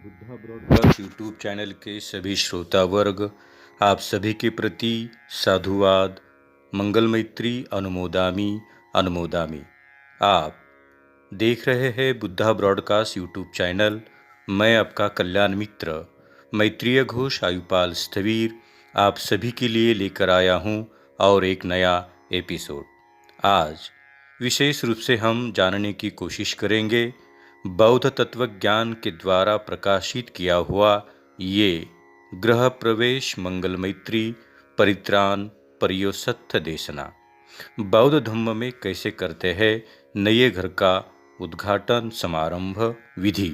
Buddha broadcast YouTube channel के सभी श्रोता वर्ग, आप सभी के प्रति साधुवाद, मंगल मैत्री अनुमोदामी अनुमोदामी। आप देख रहे हैं बुद्धा ब्रॉडकास्ट यूट्यूब चैनल। मैं आपका कल्याण मित्र मैत्रीय घोष आयुपाल स्थवीर आप सभी के लिए लेकर आया हूं और एक नया एपिसोड। आज विशेष रूप से हम जानने की कोशिश करेंगे बौद्ध तत्वज्ञान के द्वारा प्रकाशित किया हुआ ये गृह प्रवेश मंगल मैत्री परित्राण परियोसत्थ देशना बौद्ध धम्म में कैसे करते हैं नए घर का उद्घाटन समारंभ विधि।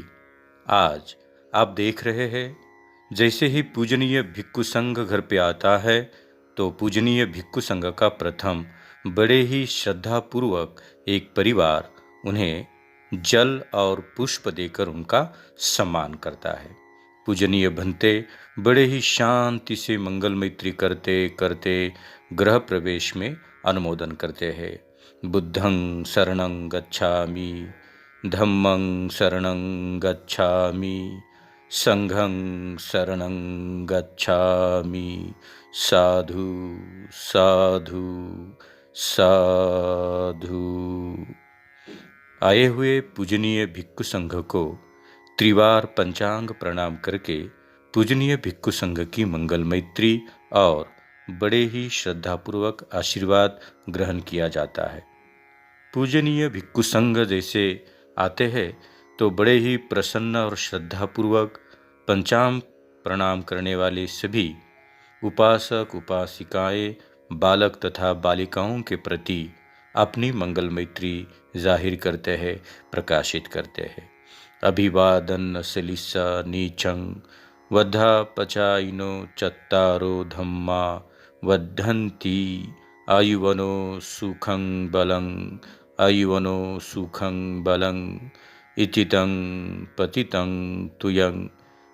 आज आप देख रहे हैं, जैसे ही पूजनीय भिक्खु संघ घर पे आता है तो पूजनीय भिक्खु संघ का प्रथम बड़े ही श्रद्धापूर्वक एक परिवार उन्हें जल और पुष्प देकर उनका सम्मान करता है। पूजनीय भंते बड़े ही शांति से मंगल मैत्री करते करते गृह प्रवेश में अनुमोदन करते हैं। बुद्धं शरणं गच्छामि, धम्मं शरणं गच्छामि, संघं शरणं गच्छामि, साधु साधु साधु। आए हुए पूजनीय भिक्खु संघ को त्रिवार पंचांग प्रणाम करके पूजनीय भिक्खु संघ की मंगल मैत्री और बड़े ही श्रद्धापूर्वक आशीर्वाद ग्रहण किया जाता है। पूजनीय भिक्खु संघ जैसे आते हैं तो बड़े ही प्रसन्न और श्रद्धापूर्वक पंचांग प्रणाम करने वाले सभी उपासक उपासिकाएं, बालक तथा बालिकाओं के प्रति अपनी मंगल मैत्री जाहिर करते हैं, प्रकाशित करते हैं। अभिवादन सलिसा नीचं वधा पचाइनो चत्तारो धम्मा वर्धन्ति आयुवनो सुखं बलं आयुवनो सुखं बलं इतितं पतितं तुयं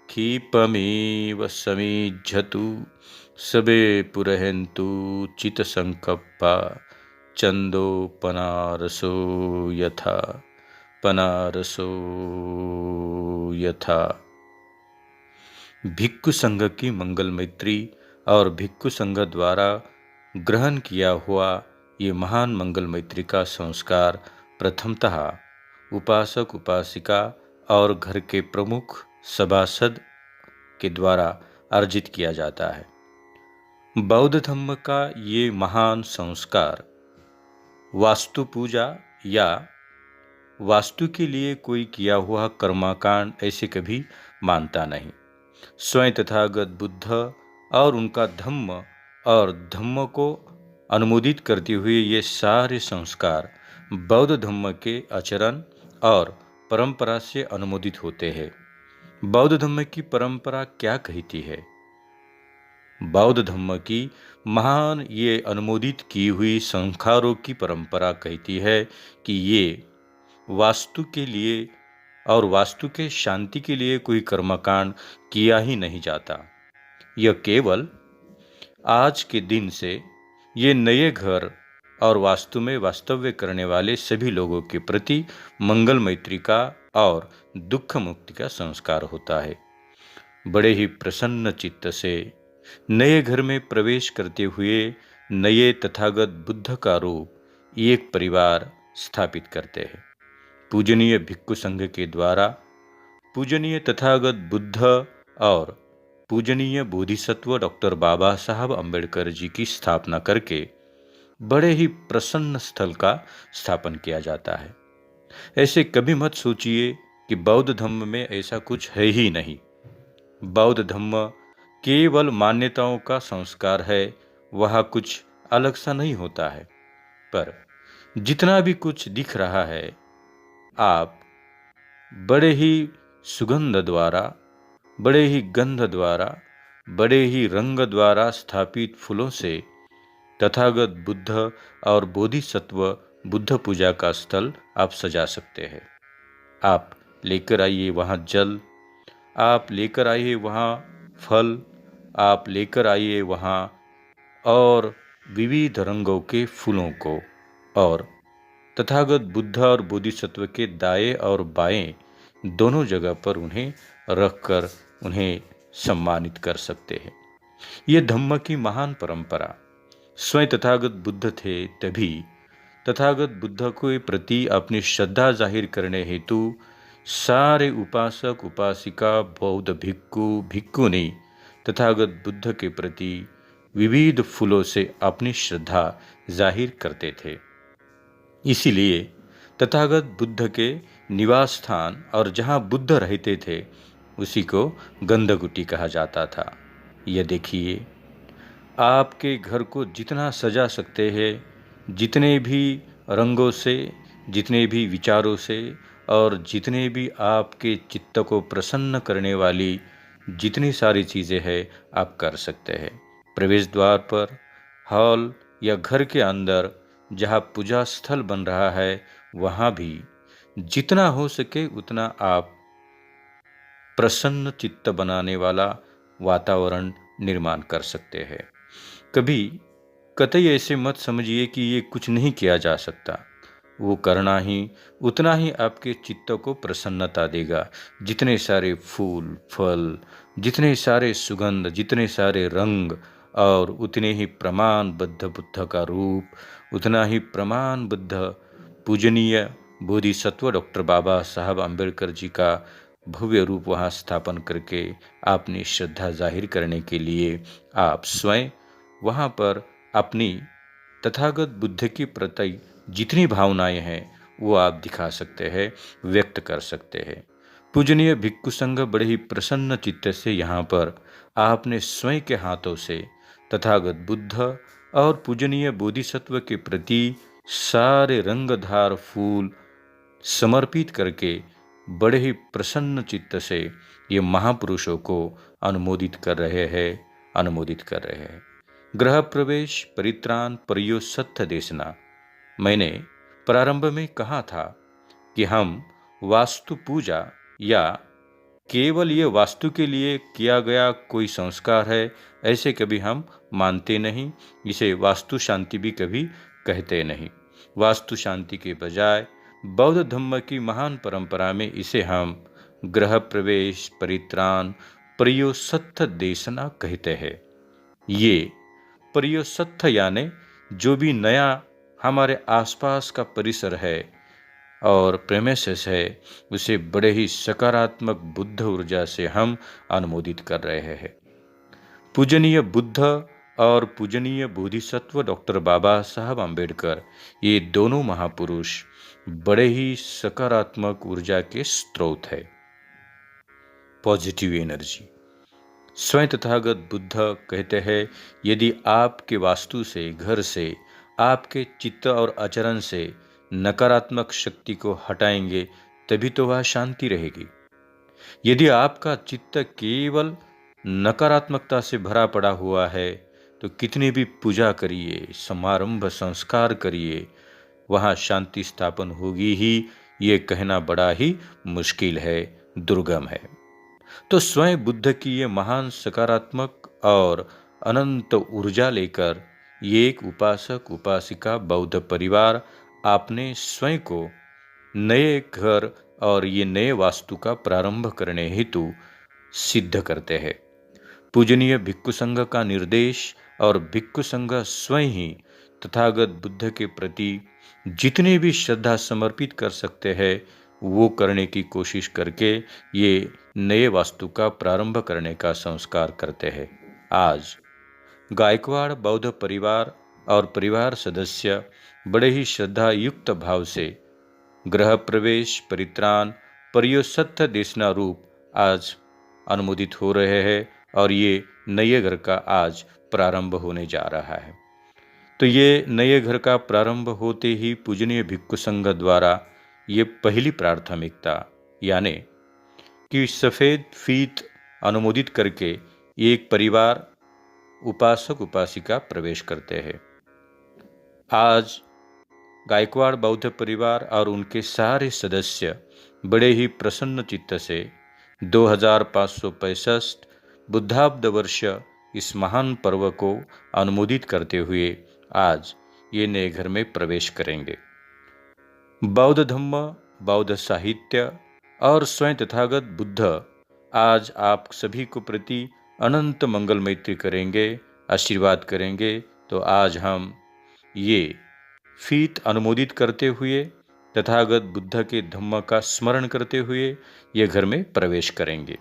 क्षिपमेव समीज्झतु सबे पुरहन्तु चितसंकप्पा चंदो पनारसो यथा पनारसो यथा। भिक्खु संघ की मंगल मैत्री और भिक्खु संघ द्वारा ग्रहण किया हुआ ये महान मंगल मैत्री का संस्कार प्रथमतः उपासक उपासिका और घर के प्रमुख सभासद के द्वारा अर्जित किया जाता है। बौद्ध धम्म का ये महान संस्कार वास्तु पूजा या वास्तु के लिए कोई किया हुआ कर्मकांड ऐसे कभी मानता नहीं। स्वयं तथागत बुद्ध और उनका धम्म और धम्म को अनुमोदित करते हुए ये सारे संस्कार बौद्ध धम्म के आचरण और परंपरा से अनुमोदित होते हैं। बौद्ध धम्म की परंपरा क्या कहती है? बौद्ध धम्म की महान ये अनुमोदित की हुई संस्कारों की परंपरा कहती है कि ये वास्तु के लिए और वास्तु के शांति के लिए कोई कर्मकांड किया ही नहीं जाता। यह केवल आज के दिन से ये नए घर और वास्तु में वास्तव्य करने वाले सभी लोगों के प्रति मंगल मैत्री का और दुख मुक्ति का संस्कार होता है। बड़े ही प्रसन्न चित्त से नए घर में प्रवेश करते हुए नए तथागत बुद्ध का रूप एक परिवार स्थापित करते हैं। पूजनीय भिक्खु संघ के द्वारा पूजनीय तथागत बुद्ध और पूजनीय बोधिसत्व डॉक्टर बाबा साहब अम्बेडकर जी की स्थापना करके बड़े ही प्रसन्न स्थल का स्थापन किया जाता है। ऐसे कभी मत सोचिए कि बौद्ध धम्म में ऐसा कुछ है ही नहीं। बौद्ध धम्म केवल मान्यताओं का संस्कार है, वह कुछ अलग सा नहीं होता है। पर जितना भी कुछ दिख रहा है, आप बड़े ही सुगंध द्वारा, बड़े ही गंध द्वारा, बड़े ही रंग द्वारा स्थापित फूलों से तथागत बुद्ध और बोधिसत्व बुद्ध पूजा का स्थल आप सजा सकते हैं। आप लेकर आइए वहाँ जल, आप लेकर आइए वहाँ फल, आप लेकर आइए वहाँ और विविध रंगों के फूलों को, और तथागत बुद्ध और बोधिसत्व के दाएं और बाएं दोनों जगह पर उन्हें रखकर उन्हें सम्मानित कर सकते हैं। ये धम्म की महान परंपरा। स्वयं तथागत बुद्ध थे, तभी तथागत बुद्ध के प्रति अपनी श्रद्धा जाहिर करने हेतु सारे उपासक उपासिका, बौद्ध भिक्खु भिक्खुनी तथागत बुद्ध के प्रति विविध फूलों से अपनी श्रद्धा जाहिर करते थे। इसीलिए तथागत बुद्ध के निवास स्थान और जहाँ बुद्ध रहते थे उसी को गंधकुटी कहा जाता था। यह देखिए, आपके घर को जितना सजा सकते हैं, जितने भी रंगों से, जितने भी विचारों से और जितने भी आपके चित्त को प्रसन्न करने वाली जितनी सारी चीज़ें हैं आप कर सकते हैं। प्रवेश द्वार पर, हॉल या घर के अंदर जहाँ पूजा स्थल बन रहा है वहाँ भी जितना हो सके उतना आप प्रसन्न चित्त बनाने वाला वातावरण निर्माण कर सकते हैं। कभी कतई ऐसे मत समझिए कि ये कुछ नहीं किया जा सकता। वो करना ही उतना ही आपके चित्त को प्रसन्नता देगा। जितने सारे फूल फल, जितने सारे सुगंध, जितने सारे रंग और उतने ही प्रमाणबद्ध बुद्ध का रूप, उतना ही प्रमाणबद्ध पूजनीय बोधिसत्व डॉक्टर बाबा साहब अम्बेडकर जी का भव्य रूप वहाँ स्थापन करके अपनी श्रद्धा जाहिर करने के लिए आप स्वयं वहाँ पर अपनी तथागत बुद्ध के प्रति जितनी भावनाएं हैं वो आप दिखा सकते हैं, व्यक्त कर सकते हैं। पूजनीय भिक्खु संघ बड़े ही प्रसन्न चित्त से यहाँ पर आपने स्वयं के हाथों से तथागत बुद्ध और पूजनीय बोधिसत्व के प्रति सारे रंगधार फूल समर्पित करके बड़े ही प्रसन्न चित्त से ये महापुरुषों को अनुमोदित कर रहे हैं। गृह प्रवेश परित्राण पर्योसत्थ देशना। मैंने प्रारंभ में कहा था कि हम वास्तु पूजा या केवल ये वास्तु के लिए किया गया कोई संस्कार है ऐसे कभी हम मानते नहीं। इसे वास्तु शांति भी कभी कहते नहीं। वास्तु शांति के बजाय बौद्ध धम्म की महान परंपरा में इसे हम गृह प्रवेश परित्राण पर्योसत्थ देशना कहते हैं। ये पर्योसत्थ यानी जो भी नया हमारे आसपास का परिसर है और प्रेमिसेस है उसे बड़े ही सकारात्मक बुद्ध ऊर्जा से हम अनुमोदित कर रहे हैं। पूजनीय बुद्ध और पूजनीय बोधिसत्व डॉक्टर बाबा साहब अम्बेडकर, ये दोनों महापुरुष बड़े ही सकारात्मक ऊर्जा के स्रोत है, पॉजिटिव एनर्जी। स्वयं तथागत बुद्ध कहते हैं, यदि आपके वास्तु से, घर से, आपके चित्त और आचरण से नकारात्मक शक्ति को हटाएंगे तभी तो वह शांति रहेगी। यदि आपका चित्त केवल नकारात्मकता से भरा पड़ा हुआ है तो कितनी भी पूजा करिए, समारंभ संस्कार करिए, वहाँ शांति स्थापन होगी ही, ये कहना बड़ा ही मुश्किल है, दुर्गम है। तो स्वयं बुद्ध की ये महान सकारात्मक और अनंत ऊर्जा लेकर ये एक उपासक उपासिका बौद्ध परिवार आपने स्वयं को नए घर और ये नए वास्तु का प्रारंभ करने हेतु सिद्ध करते हैं। पूजनीय भिक्खु संघ का निर्देश और भिक्खु संघ स्वयं ही तथागत बुद्ध के प्रति जितने भी श्रद्धा समर्पित कर सकते हैं वो करने की कोशिश करके ये नए वास्तु का प्रारंभ करने का संस्कार करते हैं। आज गायकवाड़ बौद्ध परिवार और परिवार सदस्य बड़े ही श्रद्धा युक्त भाव से गृह प्रवेश परित्राण पर्योसत्थ देशना रूप आज अनुमोदित हो रहे हैं और ये नए घर का आज प्रारंभ होने जा रहा है। तो ये नए घर का प्रारंभ होते ही पूजनीय भिक्खु संघ द्वारा ये पहली प्राथमिकता यानी कि सफ़ेद फीत अनुमोदित करके एक परिवार उपासक उपासिका प्रवेश करते हैं। आज गायकवाड़ बौद्ध परिवार और उनके सारे सदस्य बड़े ही प्रसन्न चित्त से 2565 बुद्धाब्द वर्ष इस महान पर्व को अनुमोदित करते हुए आज ये नए घर में प्रवेश करेंगे। बौद्ध धम्म, बौद्ध साहित्य, और स्वयं तथागत बुद्ध आज आप सभी को प्रति अनंत मंगल मैत्री करेंगे, आशीर्वाद करेंगे। तो आज हम ये फीत अनुमोदित करते हुए, तथागत बुद्ध के धम्म का स्मरण करते हुए ये घर में प्रवेश करेंगे।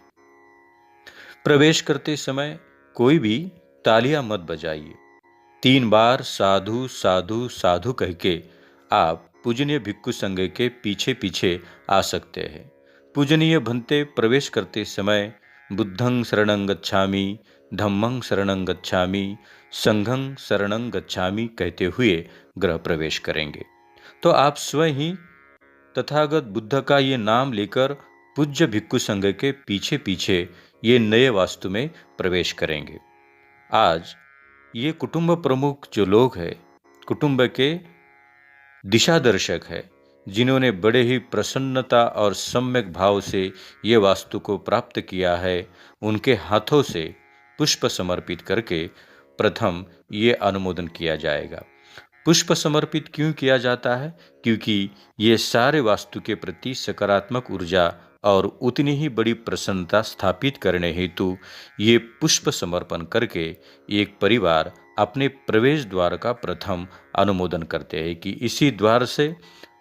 प्रवेश करते समय कोई भी तालियां मत बजाइए। 3 बार साधु साधु साधु कह के आप पूजनीय भिक्षु संघ के पीछे पीछे आ सकते हैं। पूजनीय भंते प्रवेश करते समय बुद्धं शरणं गच्छामि, धम्मं शरणं गच्छामि, संघं शरणं गच्छामि कहते हुए गृह प्रवेश करेंगे। तो आप स्वयं ही तथागत बुद्ध का ये नाम लेकर पूज्य भिक्षु संघ के पीछे पीछे ये नए वास्तु में प्रवेश करेंगे। आज ये कुटुंब प्रमुख जो लोग हैं, कुटुंब के दिशा दर्शक है, जिन्होंने बड़े ही प्रसन्नता और सम्यक भाव से ये वास्तु को प्राप्त किया है, उनके हाथों से पुष्प समर्पित करके प्रथम ये अनुमोदन किया जाएगा। पुष्प समर्पित क्यों किया जाता है? क्योंकि ये सारे वास्तु के प्रति सकारात्मक ऊर्जा और उतनी ही बड़ी प्रसन्नता स्थापित करने हेतु ये पुष्प समर्पण करके एक परिवार अपने प्रवेश द्वार का प्रथम अनुमोदन करते हैं कि इसी द्वार से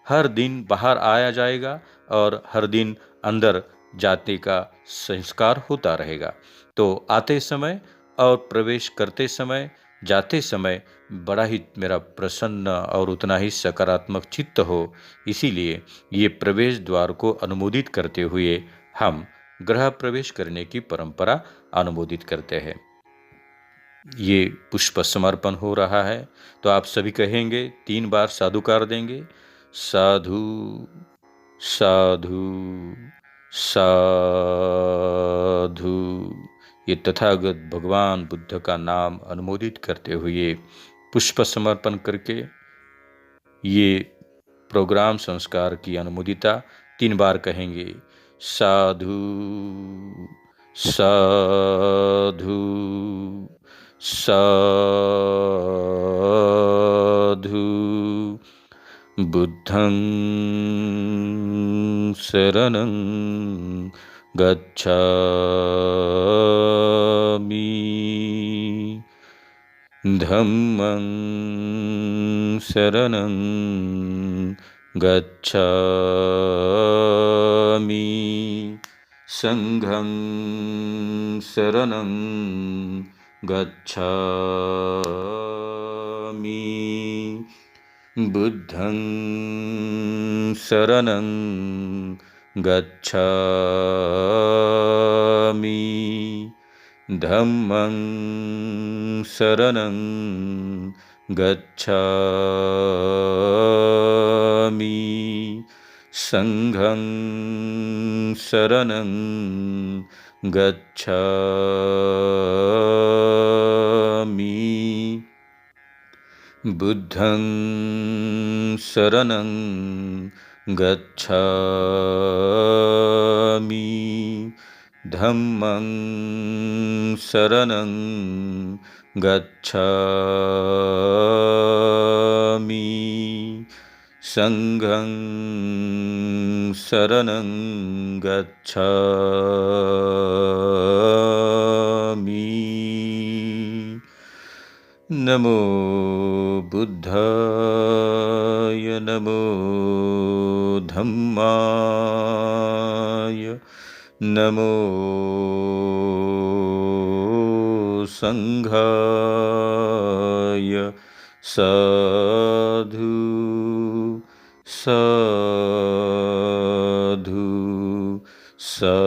हर दिन बाहर आया जाएगा और हर दिन अंदर जाने का संस्कार होता रहेगा। तो आते समय और प्रवेश करते समय, जाते समय बड़ा ही मेरा प्रसन्न और उतना ही सकारात्मक चित्त हो, इसीलिए ये प्रवेश द्वार को अनुमोदित करते हुए हम गृह प्रवेश करने की परंपरा अनुमोदित करते हैं। ये पुष्प समर्पण हो रहा है, तो आप सभी कहेंगे, 3 बार साधुकार देंगे। साधु साधु साधु। ये तथागत भगवान बुद्ध का नाम अनुमोदित करते हुए पुष्प समर्पण करके ये प्रोग्राम संस्कार की अनुमोदिता 3 बार कहेंगे। साधु साधु साधु। बुद्धं शरणं गच्छामि, धम्मं शरणं गच्छामि, संघं शरणं गच्छामि, बुद्धं शरणं गच्छामि, धम्मं शरणं गच्छामि, संघं शरणं गच्छामि, बुद्धं शरणं गच्छामि, धम्मं शरणं गच्छामि, संघं शरणं गच्छामि। नमो बुद्धाय, नमो धम्माय, नमो संघाय। साधु साधु साधु।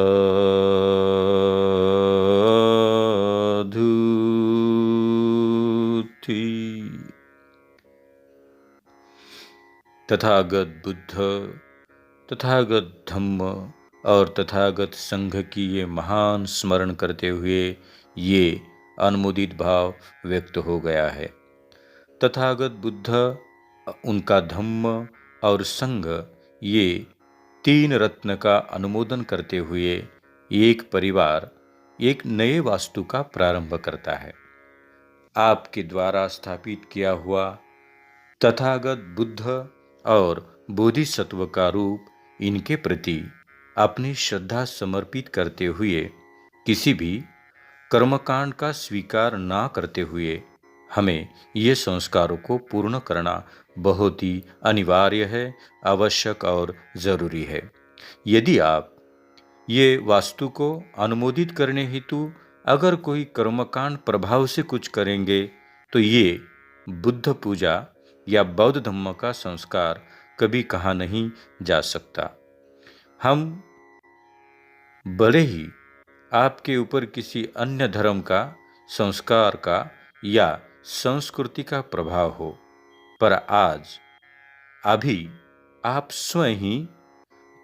तथागत बुद्ध, तथागत धम्म और तथागत संघ की ये महान स्मरण करते हुए ये अनुमोदित भाव व्यक्त हो गया है। तथागत बुद्ध, उनका धम्म और संघ, ये 3 रत्न का अनुमोदन करते हुए एक परिवार एक नए वास्तु का प्रारंभ करता है। आपके द्वारा स्थापित किया हुआ तथागत बुद्ध और बोधिसत्व का रूप इनके प्रति अपनी श्रद्धा समर्पित करते हुए किसी भी कर्मकांड का स्वीकार ना करते हुए हमें ये संस्कारों को पूर्ण करना बहुत ही अनिवार्य है, आवश्यक और जरूरी है। यदि आप ये वास्तु को अनुमोदित करने हेतु अगर कोई कर्मकांड प्रभाव से कुछ करेंगे तो ये बुद्ध पूजा या बौद्ध धर्म का संस्कार कभी कहा नहीं जा सकता। हम बड़े ही आपके ऊपर किसी अन्य धर्म का, संस्कार का या संस्कृति का प्रभाव हो, पर आज अभी आप स्वयं ही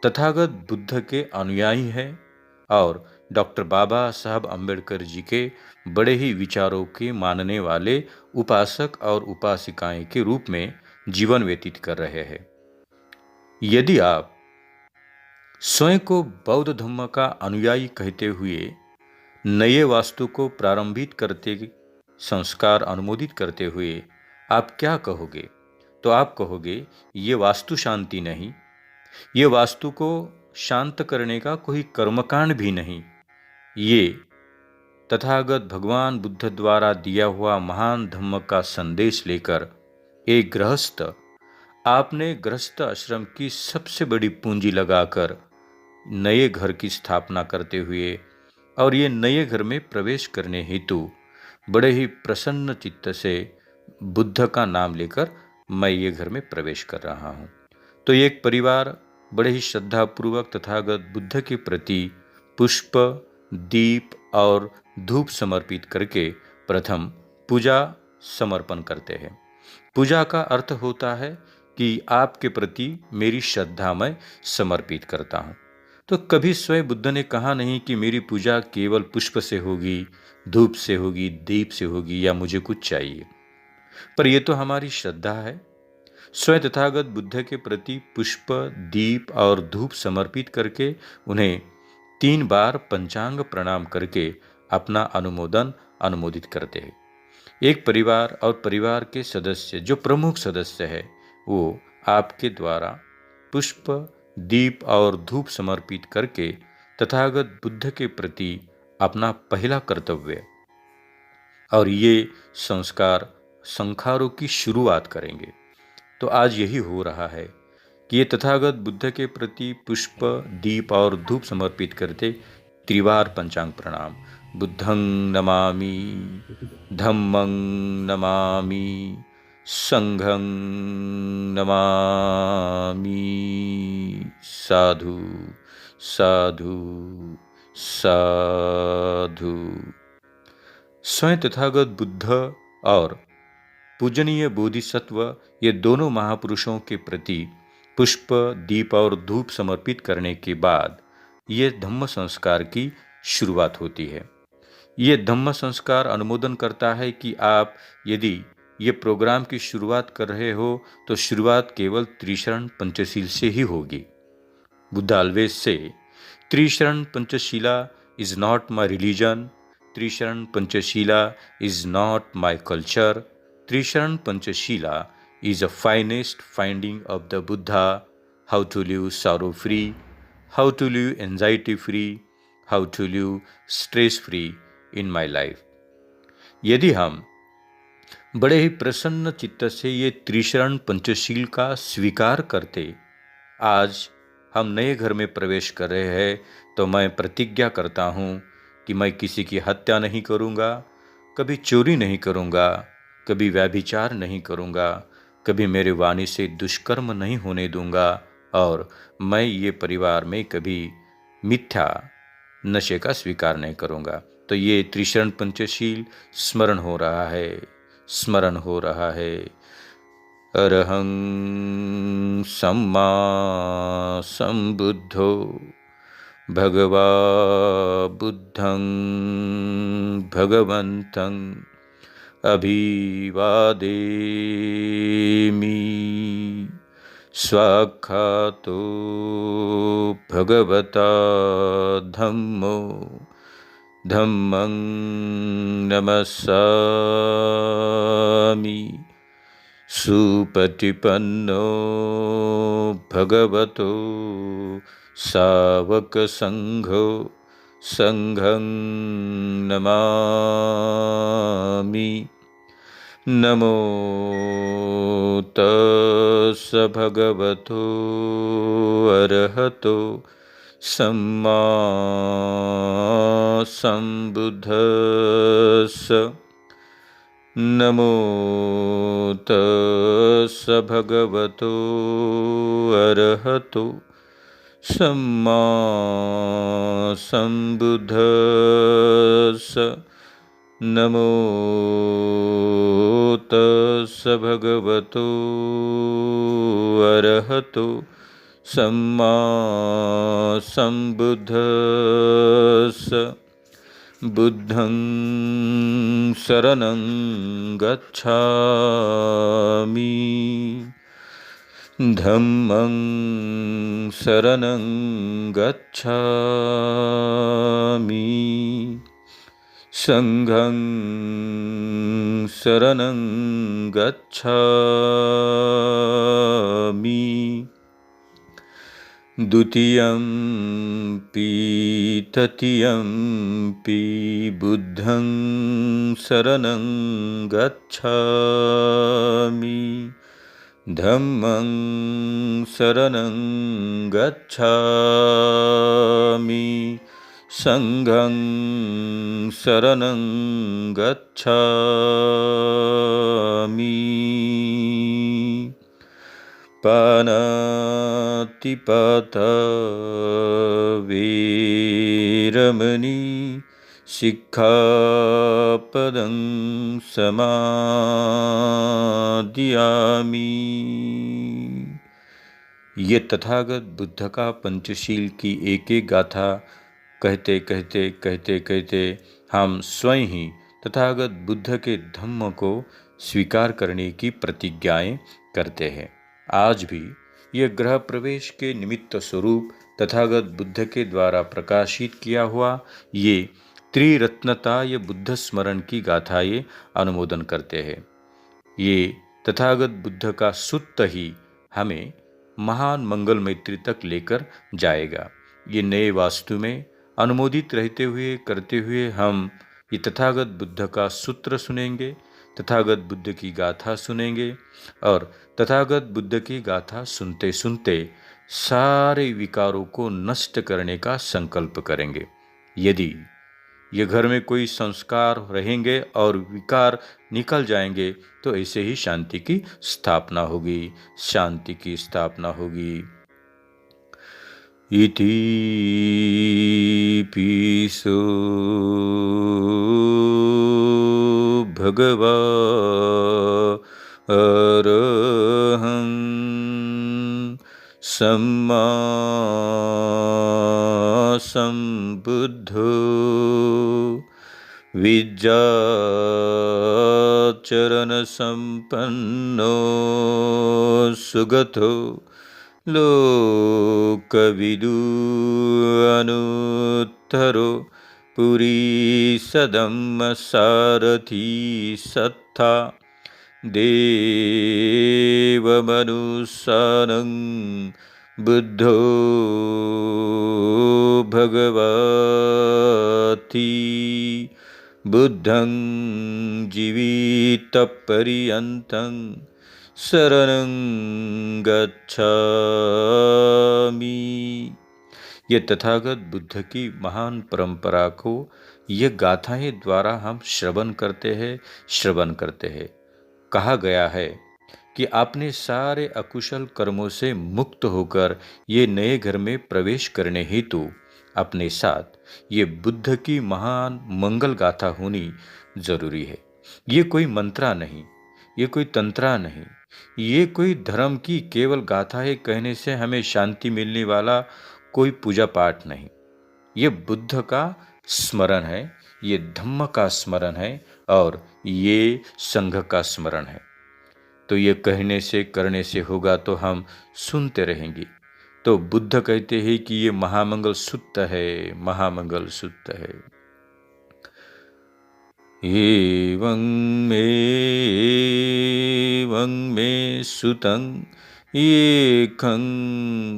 तथागत बुद्ध के अनुयायी हैं और डॉक्टर बाबा साहब अम्बेडकर जी के बड़े ही विचारों के मानने वाले उपासक और उपासिकाएं के रूप में जीवन व्यतीत कर रहे हैं। यदि आप स्वयं को बौद्ध धर्म का अनुयायी कहते हुए नए वास्तु को प्रारंभित करते, संस्कार अनुमोदित करते हुए आप क्या कहोगे? तो आप कहोगे ये वास्तु शांति नहीं, ये वास्तु को शांत करने का कोई कर्मकांड भी नहीं, ये तथागत भगवान बुद्ध द्वारा दिया हुआ महान धम्म का संदेश लेकर एक गृहस्थ, आपने गृहस्थ आश्रम की सबसे बड़ी पूंजी लगाकर नए घर की स्थापना करते हुए और ये नए घर में प्रवेश करने हेतु बड़े ही प्रसन्न चित्त से बुद्ध का नाम लेकर मैं ये घर में प्रवेश कर रहा हूँ। तो एक परिवार बड़े ही श्रद्धापूर्वक तथागत बुद्ध के प्रति पुष्प, दीप और धूप समर्पित करके प्रथम पूजा समर्पण करते हैं। पूजा का अर्थ होता है कि आपके प्रति मेरी श्रद्धा मैं समर्पित करता हूँ। तो कभी स्वयं बुद्ध ने कहा नहीं कि मेरी पूजा केवल पुष्प से होगी, धूप से होगी, दीप से होगी या मुझे कुछ चाहिए, पर यह तो हमारी श्रद्धा है। स्वयं तथागत बुद्ध के प्रति पुष्प, दीप और धूप समर्पित करके उन्हें 3 बार पंचांग प्रणाम करके अपना अनुमोदित करते हैं। एक परिवार और परिवार के सदस्य, जो प्रमुख सदस्य है, वो आपके द्वारा पुष्प, दीप और धूप समर्पित करके तथागत बुद्ध के प्रति अपना पहला कर्तव्य और ये संस्कार संखारों की शुरुआत करेंगे। तो आज यही हो रहा है कि ये तथागत बुद्ध के प्रति पुष्प, दीप और धूप समर्पित करते त्रिवार पंचांग प्रणाम। बुद्धं नमामि, धम्मं नमामि, संघं नमामि। साधु साधु साधु। स्वयं तथागत बुद्ध और पूजनीय बोधिसत्व, ये दोनों महापुरुषों के प्रति पुष्प, दीप और धूप समर्पित करने के बाद ये धम्म संस्कार की शुरुआत होती है। ये धम्म संस्कार अनुमोदन करता है कि आप यदि ये प्रोग्राम की शुरुआत कर रहे हो तो शुरुआत केवल त्रिशरण पंचशील से ही होगी। बुद्ध ऑलवेज से Trisharan Panchsheela is not my religion, Trisharan Panchsheela is not my culture, Trisharan Panchsheela is a finest finding of the Buddha, how to live sorrow free, how to live anxiety free, how to live stress free in my life। यदि हम बड़े ही प्रसन्न चित्त से ये त्रिशरण पंचशील का स्वीकार करते आज हम नए घर में प्रवेश कर रहे हैं, तो मैं प्रतिज्ञा करता हूँ कि मैं किसी की हत्या नहीं करूँगा, कभी चोरी नहीं करूँगा, कभी व्यभिचार नहीं करूँगा, कभी मेरे वाणी से दुष्कर्म नहीं होने दूंगा और मैं ये परिवार में कभी मिथ्या नशे का स्वीकार नहीं करूँगा। तो ये त्रिशरण पंचशील स्मरण हो रहा है, स्मरण हो रहा है। अरहं सम्मा संबुद्धो भगवा बुद्धं भगवन्तं अभिवादेमि। स्वाख्यातो भगवता धम्मो धम्मं नमस्सामि। सुपटिपन्नो भगवतो सावक संघो संघं नमामि। नमो तस् भगवतो अरहतो सम्मा सम्बुद्धस्स। नमो तस् भगवतो अरहतो सम्मा सम्बुद्धस्स। नमो तस् भगवतो अरहतो सम्मा सम्बुद्धस्स। बुद्धं शरणं गच्छामि। धम्मं शरणं गच्छामि। संघं शरणं गच्छामि। द्वितीयंपि तृतीयंपि बुद्धं शरणं गच्छामि। धम्मं शरणं गच्छामि। संघं शरणं गच्छामि। पानातिपाता वेरमणि सिक्खापदं समादियामि। ये तथागत बुद्ध का पंचशील की एक एक गाथा कहते कहते हम स्वयं ही तथागत बुद्ध के धम्म को स्वीकार करने की प्रतिज्ञाएं करते हैं। आज भी यह गृह प्रवेश के निमित्त स्वरूप तथागत बुद्ध के द्वारा प्रकाशित किया हुआ ये त्रिरत्नता ये बुद्ध स्मरण की गाथाएं अनुमोदन करते हैं। ये तथागत बुद्ध का सूत्र ही हमें महान मंगल मैत्री तक लेकर जाएगा। ये नए वास्तु में अनुमोदित रहते हुए करते हुए हम ये तथागत बुद्ध का सूत्र सुनेंगे, तथागत बुद्ध की गाथा सुनेंगे और तथागत बुद्ध की गाथा सुनते सुनते सारे विकारों को नष्ट करने का संकल्प करेंगे। यदि ये घर में कोई संस्कार रहेंगे और विकार निकल जाएंगे तो ऐसे ही शांति की स्थापना होगी, शांति की स्थापना होगी। इति पीसो भगवा अरहं सम्मा सम्बुद्धो विद्याचरण संपन्नो सुगतो लोकविदु अनुत्तरो पुरीसदम्म सारथी सत्था देवमनुसानं बुद्धो भगवति बुद्धं जीवितपर्यन्तं शरणं गच्छामि। ये तथागत बुद्ध की महान परंपरा को ये गाथाएं द्वारा हम श्रवण करते हैं। कहा गया है कि आपने सारे अकुशल कर्मों से मुक्त होकर ये नए घर में प्रवेश करने हेतु अपने साथ ये बुद्ध की महान मंगल गाथा होनी जरूरी है। ये कोई मंत्रा नहीं, ये कोई तंत्रा नहीं, ये कोई धर्म की केवल गाथाएं कहने से हमें शांति मिलने वाला कोई पूजा पाठ नहीं। ये बुद्ध का स्मरण है, ये धम्म का स्मरण है और ये संघ का स्मरण है। तो ये कहने से करने से होगा तो हम सुनते रहेंगे। तो बुद्ध कहते हैं कि ये महामंगल सूत्र है, महामंगल सूत्र है। एवं मे सुतं एकं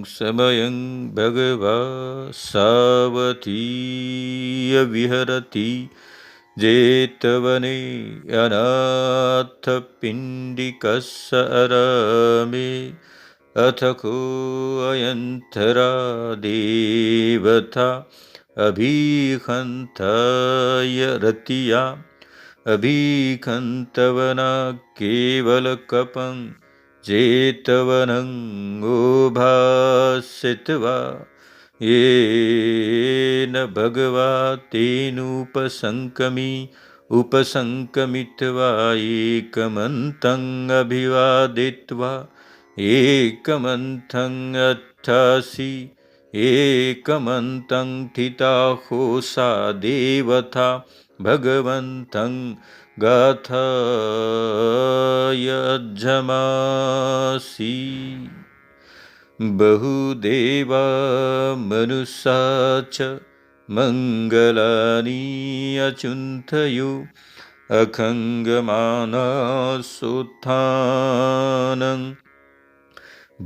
समयं भगवा सावतीय विहरति जेतवने अनाथपिण्डिकस्य अरामे अथ कोऽयन्धरा देवता अभिहन्ताय रतिया अभिहन्तवना केवलकपं जेतवनं भासित्वा येन भगवा उपसङ्कमित्वा एकमन्तम् अभिवादित्वा एकमन्तम् अट्ठासि एकमन्तं ठिताहो सा देवता भगवन्तं गाथायज्जमासि बहुदेवा मनुष्या च मङ्गलानि अचिन्तयो अखङ्गमानसोत्थानं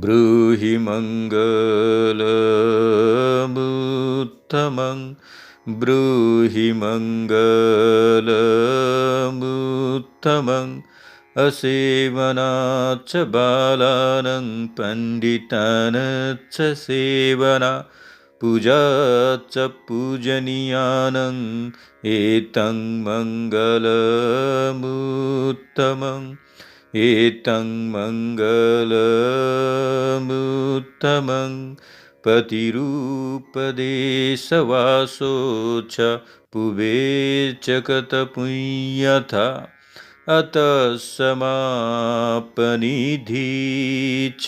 ब्रूहि मङ्गलमुत्तमं ब्रूहि मङ्गलमुत्तमम् असेवनाच्च बालानं पण्डितानाच्च सेवना पूजा च पूजनीयानम् एतं मङ्गलमुत्तमम् एतं मङ्गलमुत्तमं पतिरूपदेशवासो च पुवे च कतपुण्यथा अतः समापनिधि च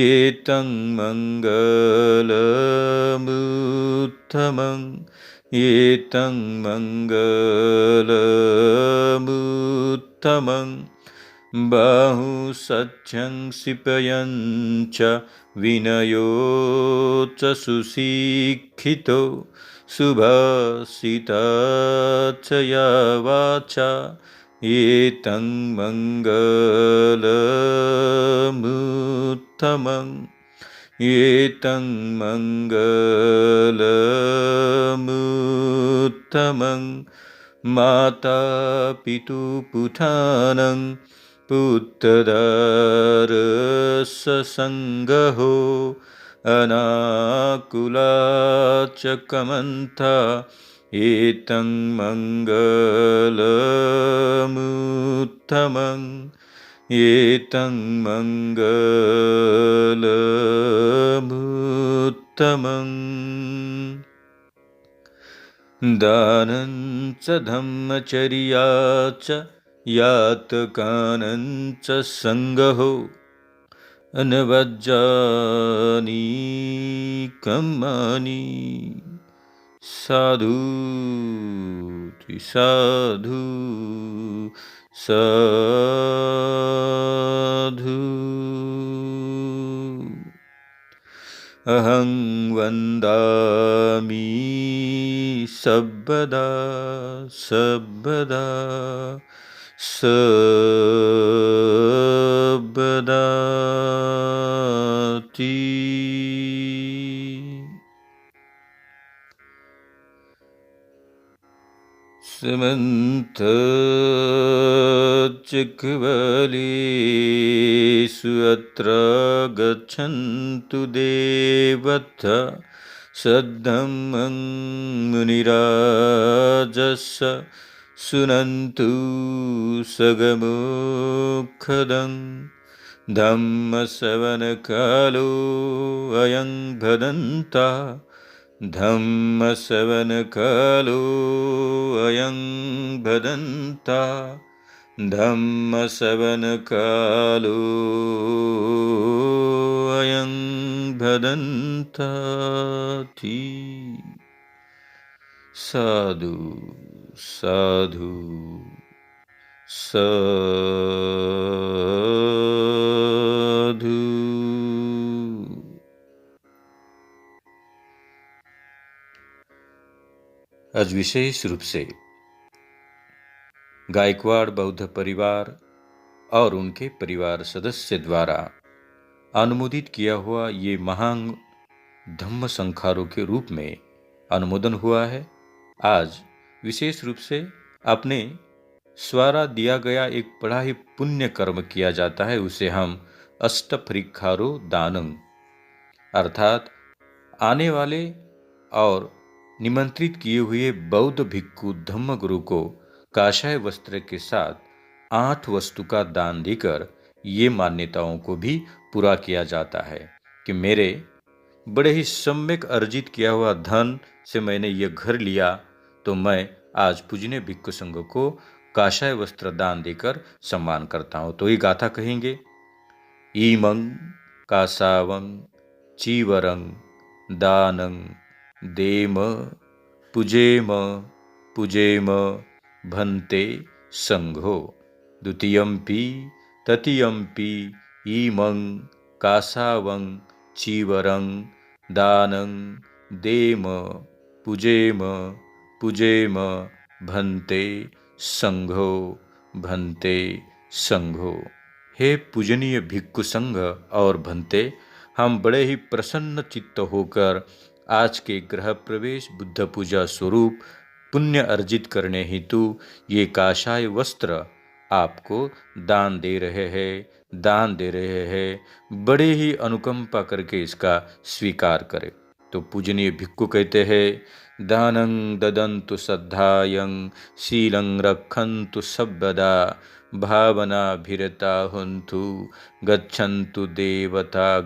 एतं मङ्गलमुत्तमम् एतं मङ्गलमुत्तमम् बाहुसख्यं सिपयं च विनयो च सुशिक्षितो सुभाषिता च या वाचा एतं मङ्गलमुत्तमम् एतं मङ्गलमुत्तमम् माता पितुपुत्रानं पुत्रदारससङ्गहो अनाकुला च कमन्था एतं मङ्गलमुत्तमम् एतं मङ्गलमुत्तमम् दानं च धम्मचर्या च यातकानं च सङ्गहो अनवज्जानि कर्माणि साधु साधु साधु अहं वन्दामि सर्वदा सर्वदा सर्वदाति समन्तचिक्वलेषु अत्र गच्छन्तु देवता सद्धम्मं मुनिराजस्य शृण्वन्तु सगमुखदं धम्मश्रवणकालो अयं भदन्ता धम्मश्रवणकालो अयं भदन्ता धम्मश्रवणकालो अयं भदन्ताति साधु साधु साधु। आज विशेष रूप से गायकवाड़ बौद्ध परिवार और उनके परिवार सदस्य द्वारा अनुमोदित किया हुआ ये महान धम्म संखारों के रूप में अनुमोदन हुआ है। आज विशेष रूप से अपने द्वारा दिया गया एक बड़ा ही पुण्य कर्म किया जाता है, उसे हम अष्टपरिखारो दानम अर्थात आने वाले और निमंत्रित किए हुए बौद्ध भिक्खु धम्मगुरु को काषाय वस्त्र के साथ 8 वस्तु का दान देकर ये मान्यताओं को भी पूरा किया जाता है कि मेरे बड़े ही सम्यक अर्जित किया हुआ धन से मैंने ये घर लिया, तो मैं आज पूजनीय भिक्खु संघ को काषाय वस्त्र दान देकर सम्मान करता हूँ। तो ये गाथा कहेंगे, ईमं कासावं चीवरं दानं देम पूजेम पूजेम भन्ते संघो द्वितीयंपि तृतीयंपि ईमं कासावं चीवरं दानं देम पूजेम पूजेम भन्ते संघो भन्ते संघो। हे पूजनीय भिक्खु संघ और भन्ते, हम बड़े ही प्रसन्न चित्त होकर आज के गृह प्रवेश बुद्ध पूजा स्वरूप पुण्य अर्जित करने हेतु ये काषाय वस्त्र आपको दान दे रहे हैं। बड़े ही अनुकंपा करके इसका स्वीकार करें। तो पूजनीय भिक्खु कहते हैं, दानं ददन्तु श्रद्धायं शीलं रक्षन्तु सर्वदा भावनाभिरता हुन्तु गच्छन्तु देवता